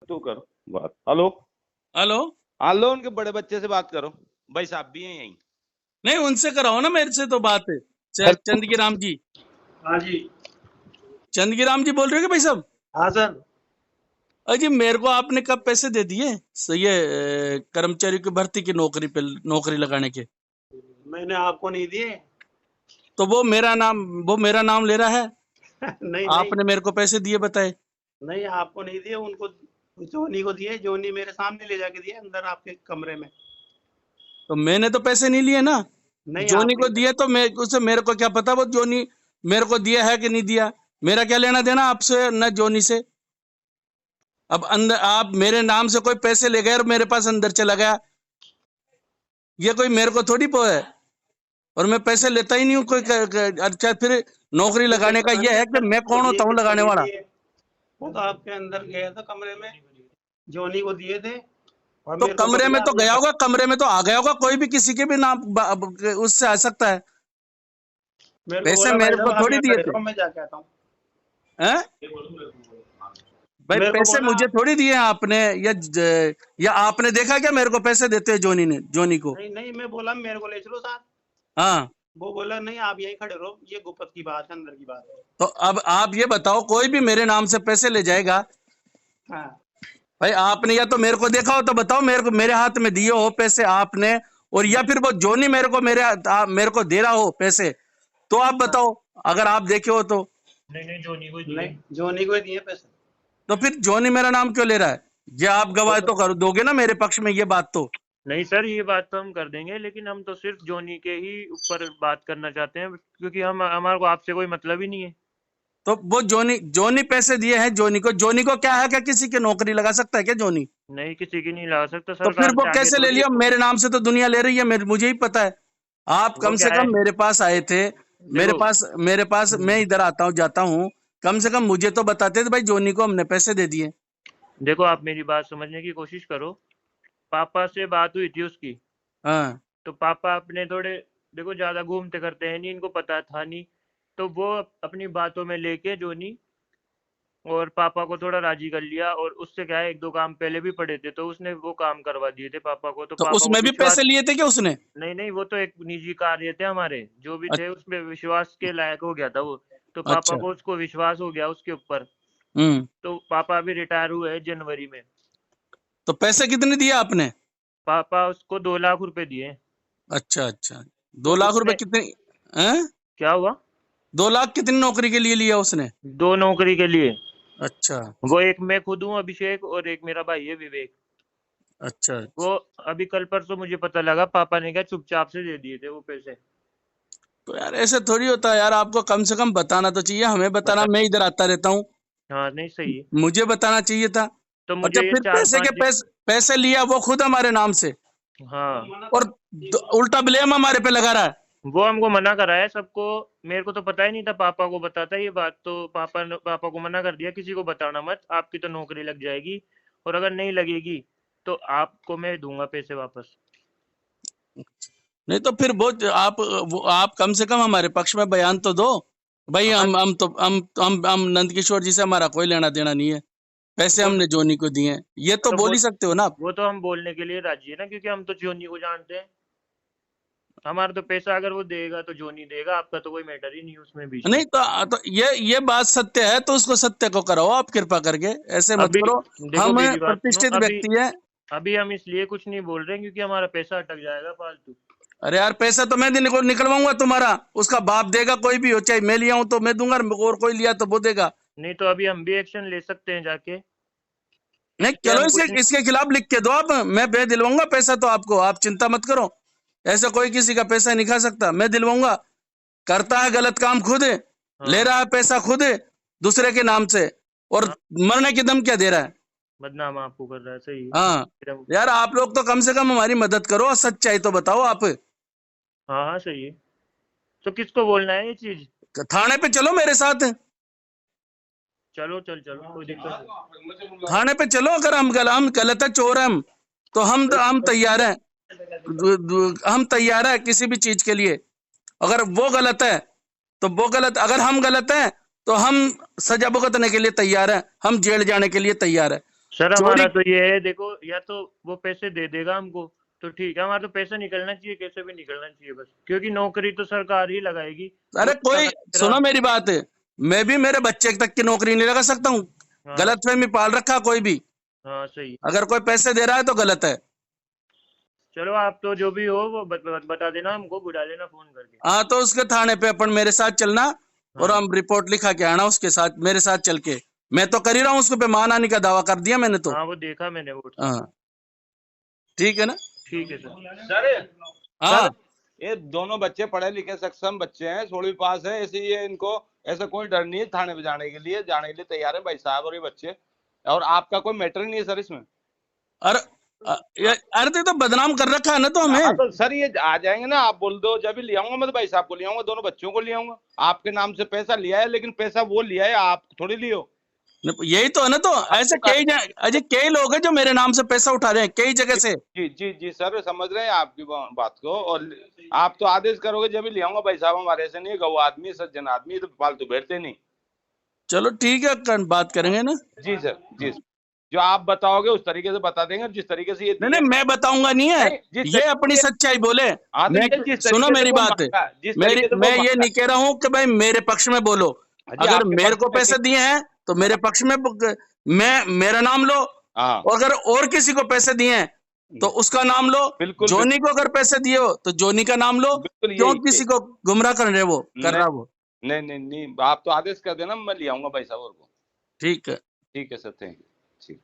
तू करो बात। Hello hello. हाँ लो, उनके बड़े बच्चे से बात करो। भाई साहब भी हैं यहीं। नहीं, उनसे कराओ ना, मेरे से तो बात है। चंदगी राम जी। हाँ जी। चंदगी राम जी बोल रहे हो क्या भाई साहब? हाँ सर। अजी मेरे को आपने कब पैसे दे दिए? ये कर्मचारी की भर्ती की नौकरी लगाने के। मैंने आपको नहीं दिए। तो वो मेरा नाम ले रहा है। नहीं आपने मेरे को पैसे दिए बताए? नहीं, आपको नहीं दिए, उनको जोनी को दिए। जोनी मेरे सामने ले जाके दिए अंदर आपके कमरे में। तो मैंने तो पैसे नहीं लिए ना। नहीं, जोनी आप को नहीं दिए तो मैं उससे मेरे को क्या पता वो जोनी मेरे को दिया है कि नहीं दिया। मेरा क्या लेना देना आपसे न जोनी से। अब अंदर आप मेरे नाम से कोई पैसे ले गए और मेरे पास अंदर चला गया, ये कोई मेरे को थोड़ी पो है। और मैं पैसे लेता ही नहीं हूँ कोई अच्छा फिर नौकरी लगाने का ये है कि मैं कौन होता हूँ लगाने वाला? वो तो आपके अंदर गया था कमरे में, जोनी को दिए थे। और तो मेरे को कमरे में बोला तो आपने गया होगा, कमरे में तो आ गया होगा, कोई भी किसी के भी नाम उससे आ सकता है। मेरे को पैसे बोला भाई मेरे को साहब आप थोड़ी यहाँ दिए खड़े थे रहो, मैं जाके आता हूँ। हैं? भाई मेरे को पैसे बोला मुझे थोड़ी दिए हैं आपने, या आपने देखा क्या मेरे को पैसे देते हैं जोनी को? नहीं नहीं, मैं बोला मेरे को ले चलो साथ। हाँ। वो बोला नहीं, आप यहीं खड़े रहो, ये गुपत की बात है, अंदर की बात है। तो अब आप ये बताओ, कोई भी मेरे नाम से पैसे ले जाएगा, हाँ। भाई आपने या तो मेरे को देखा हो तो बताओ, मेरे हाथ में दिए हो पैसे आपने, और या फिर वो जोनी मेरे को दे रहा हो पैसे, तो आप बताओ अगर आप देखे हो तो। नहीं, जोनी को दिए। जोनी को दिए पैसे। तो फिर जोनी मेरा नाम क्यों ले रहा है? ये आप गवाह तो कर दोगे ना मेरे पक्ष में ये बात तो? नहीं सर, ये बात तो हम कर देंगे, लेकिन हम तो सिर्फ जोनी के ही ऊपर बात करना चाहते हैं, क्योंकि हमारे को आपसे कोई मतलब ही नहीं है। तो वो जोनी पैसे दिए हैं जोनी को क्या है, क्या किसी की नौकरी लगा सकता है क्या जोनी? नहीं, किसी की नहीं लगा सकता तो फिर सरकार वो से आगे कैसे ले थोड़ी लिया? है। मेरे नाम से तो दुनिया ले रही है, मुझे ही पता है। आप वो कम से क्या है, कम मेरे पास आए थे, मेरे पास मैं इधर आता हूँ जाता हूँ, कम से कम मुझे तो बताते थे भाई जोनी को हमने पैसे दे दिए। देखो आप मेरी बात समझने की कोशिश करो। पापा से बात हुई थी उसकी, हाँ। तो पापा अपने थोड़े, देखो ज्यादा घूमते करते हैं नहीं, इनको पता था नहीं, तो वो अपनी बातों में लेके जोनी और पापा को थोड़ा राजी कर लिया, और उससे क्या है, एक दो काम पहले भी पड़े थे तो उसने वो काम करवा दिए थे पापा को। तो तो पापा को उसमें भी विश्वास, पैसे लिए थे क्या उसने? नहीं नहीं, वो तो एक निजी कार्य थे हमारे, जो भी थे उसमें विश्वास के लायक हो गया था वो। तो पापा अच्छा। को उसको विश्वास हो गया उसके ऊपर। तो पापा अभी रिटायर हुए हैं जनवरी में। तो पैसे कितने दिए आपने? पापा उसको 2 लाख रुपए दिए। अच्छा अच्छा, तो 2 लाख रुपए उसने, कितने हैं? क्या हुआ? 2 लाख कितनी नौकरी के लिए लिया उसने? 2 नौकरी के लिए। अच्छा वो एक मैं खुद हूँ अभिषेक, और एक मेरा भाई है विवेक। अच्छा। वो अभी कल परसों मुझे पता लगा, पापा ने क्या चुपचाप से दे दिए थे वो पैसे। तो यार ऐसे थोड़ी होता है यार, आपको कम से कम बताना तो चाहिए, हमें बताना, मैं इधर आता रहता हूँ, हाँ नहीं सही है। मुझे बताना चाहिए था। तो अच्छा मुझे ये फिर पैसे लिया वो खुद हमारे नाम से, हाँ, और उल्टा ब्लेम हमारे पे लगा रहा है। वो हमको मना करा है सबको। मेरे को तो पता ही नहीं था, पापा को बताता ये बात, तो पापा को मना कर दिया, किसी को बताना मत, आपकी तो नौकरी लग जाएगी, और अगर नहीं लगेगी तो आपको मैं दूंगा पैसे वापस। नहीं तो फिर आप कम से कम हमारे पक्ष में बयान तो दो भाई। हम नंद किशोर जी से हमारा कोई लेना देना नहीं है, पैसे हमने जोनी को दिए हैं, ये तो बोल ही सकते हो ना आप। वो तो हम बोलने के लिए राजी है ना, क्योंकि हम तो जोनी को जानते हैं। हमारा तो पैसा अगर वो देगा तो जोनी देगा, आपका तो कोई मैटर ही नहीं उसमें बीच में। नहीं तो ये बात सत्य है तो उसको सत्य को कराओ आप कृपा करके, ऐसे मत करो। देखो हम मेरी बात प्रतिष्ठित सुनो, व्यक्ति है। अभी हम इसलिए कुछ नहीं बोल रहे क्योंकि हमारा पैसा अटक जाएगा फालतू। अरे यार पैसा तो मैं निकलवाऊंगा तुम्हारा, उसका बाप देगा, कोई भी हो, चाहे मैं लिया हूं तो मैं दूंगा, और कोई लिया तो वो देगा। नहीं तो अभी हम भी एक्शन ले सकते हैं जाके। नहीं चलो इसके खिलाफ लिख के दो आप, मैं दिलवाऊंगा पैसा तो आपको, आप चिंता मत करो। ऐसा कोई किसी का पैसा नहीं खा सकता, मैं दिलवाऊंगा। करता है गलत काम खुद, ले रहा है पैसा खुद दूसरे के नाम से, और मरने की धमकियां दे रहा है, बदनाम आपको कर रहा है। सही है। हाँ यार आप लोग तो कम से कम हमारी मदद करो, सच्चाई तो बताओ आप। हाँ हाँ सही है। तो किसको बोलना है ये चीज? थाने पे चलो मेरे साथ, चलो कोई दिक्कत नहीं। थाने पे चलो। अगर हम गलत है, चोर है हम, तो हम तैयार हैं, हम तैयार है किसी भी चीज के लिए। अगर वो गलत है तो वो गलत, अगर हम गलत हैं तो हम सजा भुगतने के लिए तैयार हैं, हम जेल जाने के लिए तैयार है। सर चोरी हमारा तो ये है, देखो या तो वो पैसे दे देगा हमको तो ठीक है, हमारा तो पैसा निकलना चाहिए, कैसे भी निकलना चाहिए बस, क्योंकि नौकरी तो सरकार ही लगाएगी। अरे वो कोई लगा सुनो मेरी बात, मैं भी मेरे बच्चे तक की नौकरी नहीं लगा सकता हूँ? हाँ, गलतफहमी पाल रखा कोई भी, हाँ सही। अगर कोई पैसे दे रहा है तो गलत है। चलो आप तो जो भी हो वो बता देना हमको, बुला लेना फोन करके। हाँ तो उसके थाने पे अपन मेरे साथ चलना और हाँ, हम रिपोर्ट लिखा के आना उसके साथ, मेरे साथ चल के। मैं तो कर ही रहा हूँ, उसको पे मान आने का दावा कर दिया मैंने तो। हाँ वो देखा मैंने वो। हाँ ठीक है ना। ठीक है सर। सर हाँ सर, ये दोनों बच्चे पढ़े लिखे सक्षम बच्चे हैं, 16वीं पास है, इसलिए इनको ऐसा कोई डर नहीं है थाने पे जाने के लिए तैयार है भाई साहब। और ये बच्चे, और आपका कोई मैटर नहीं है सर इसमें। अरे अरे तो बदनाम कर रखा है ना तो हाँ हमें। तो सर ये आ जाएंगे ना, आप बोल दो जब भी ले आऊंगा मैं तो भाई साहब को ले आऊंगा, दोनों बच्चों को ले आऊंगा। आपके नाम से पैसा लिया है, लेकिन पैसा वो लिया है, आप थोड़ी लियो। यही तो है ना, तो ऐसे अजय कई लोग हैं जो मेरे नाम से पैसा उठा रहे हैं कई जगह से। जी जी जी सर, समझ रहे हैं आपकी बात को। और आप तो आदेश करोगे जब भी ले आऊंगा भाई साहब, हमारे ऐसे नहीं, गौ आदमी सज्जन आदमी तो फालतू बैठते नहीं। चलो ठीक है, बात करेंगे ना। जी सर जी सर। जो आप बताओगे उस तरीके से बता देंगे, जिस तरीके से ये नहीं मैं बताऊंगा नहीं है, ये अपनी सच्चाई बोले। हाँ, मैं तो जिस सुनो तरीके से मेरी वो बात, मांगा, जिस तरीके से वो मैं ये मांगा। नहीं कह रहा हूँ कि भाई मेरे पक्ष में बोलो। जी, अगर आपके मेरे पक्ष को में पैसे दिए हैं तो मेरे पक्ष में मेरा नाम लो। हाँ और अगर और किसी को पैसे दिए हैं तो उसका नाम लो। बिल्कुल जोनी को अगर पैसे दिए हो तो जोनी का नाम लो। बिल्कुल क्यों यही किसी को गुमराह कर रहे वो कर रहा वो। नहीं नहीं नहीं, आप तो आदेश कर देना, मैं ले आऊंगा भाई साहब और को। ठीक है। ठीक है सर, थैंक यू। ठीक।